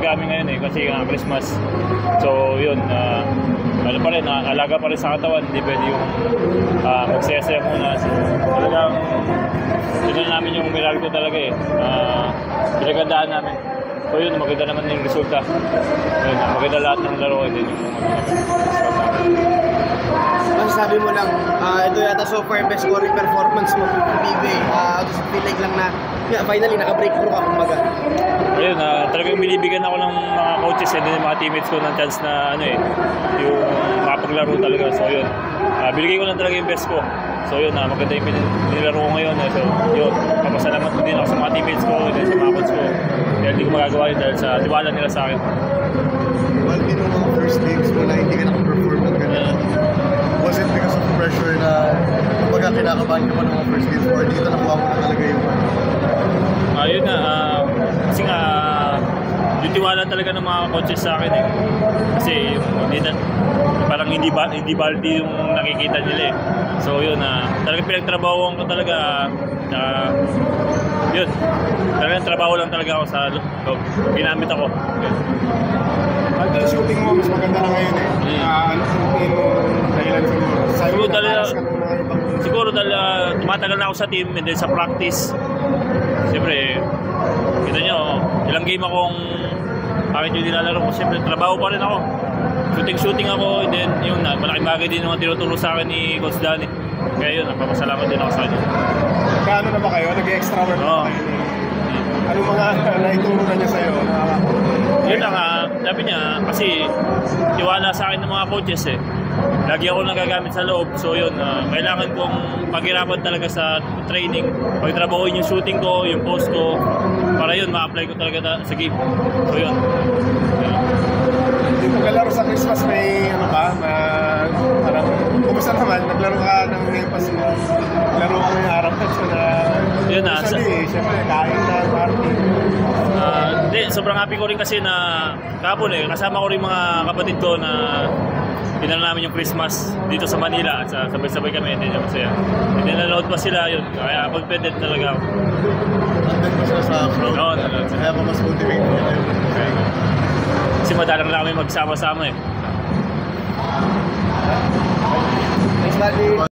kami ngayon eh, kasi Christmas. So yun, ano pa rin, alaga pa rin sa katawan, hindi pwede yung magsaya-saya muna. So talagang yun namin yung Meralco talaga eh, pinagandaan namin. So yun, maganda naman yung resulta. Yun, maganda lahat ng laro eh, din yung Sabi mo lang, ito yata so far best scoring performance mo sa PBA. Just feel like lang na finally naka-breakthrough ka kumbaga. Ayun, talagang binibigyan ako ng mga coaches and din mga teammates ko ng chance na ano eh, yung makapaglaro talaga. So yun, binigay ko lang talaga yung best ko. So yun, maganda yung nilaro ko ngayon. So yun, papasalamat ko din ako sa mga teammates ko, din sa mga coach ko. Kaya hindi ko magagawa yun dahil sa tiwala nila sa akin. Well, din yung mga first games mo na hindi ka naka-perform ng ganyan. Was it because of the pressure na kumbaga kinakabahan ka pa ng mga first games or dito nakuha mo na talaga yung Ayun na, kasi nga yung tiwala talaga ng mga coaches sa akin eh. Kasi parang hindi baldi yung nakikita nila eh. So yun, talagang pinagtrabahoan ko talaga, yun, talagang trabaho lang talaga ako sa loob, ginamit ako. At yung shooting mo, mas maganda na ngayon eh. Ano kung mo dahilan siguro dahil tumatagal na ako sa team and then sa practice. Siyempre, kita nyo, ilang game akong bakit yung nilalaro ko. Siyempre, trabaho pa rin ako. Shooting ako, and then yun, malaking bagay din yung tinuturo sa akin ni Coach Danny. Kaya yun, napapasalamat din ako sa kanya. Kaano na ba kayo? Nag-extra work na kayo? Anong mga naituro na niya sa'yo? Yun lang, sabi niya, kasi tiwala sa akin ng mga coaches eh. Lagi ako nagagamit sa loob, so yun, kailangan kong paghirapan talaga sa training, pagtrabahoin yung shooting ko, yung post ko, para yun, ma-apply ko talaga sa game. So yun. Hindi mo kalaro sa Christmas, may ano ka, parang, kumusta naman, naglaro ka ng Pasko, naglaro ka ng araw na yun usually, siyempre, kain na, party. Hindi, sobrang happy ko rin kasi na kahapon eh, kasama ko rin mga kapatid ko na pinala namin yung Christmas dito sa Manila at sabay-sabay kami, hindi niya masaya. Hindi nanonood pa sila yun, kaya confident talaga ako. Nandun pa sila sa crowd? Oo, nanonood sila. Kaya pa mas motivate mo kayo. Kasi madalang na kami magsama-sama eh. Thanks, Buddy.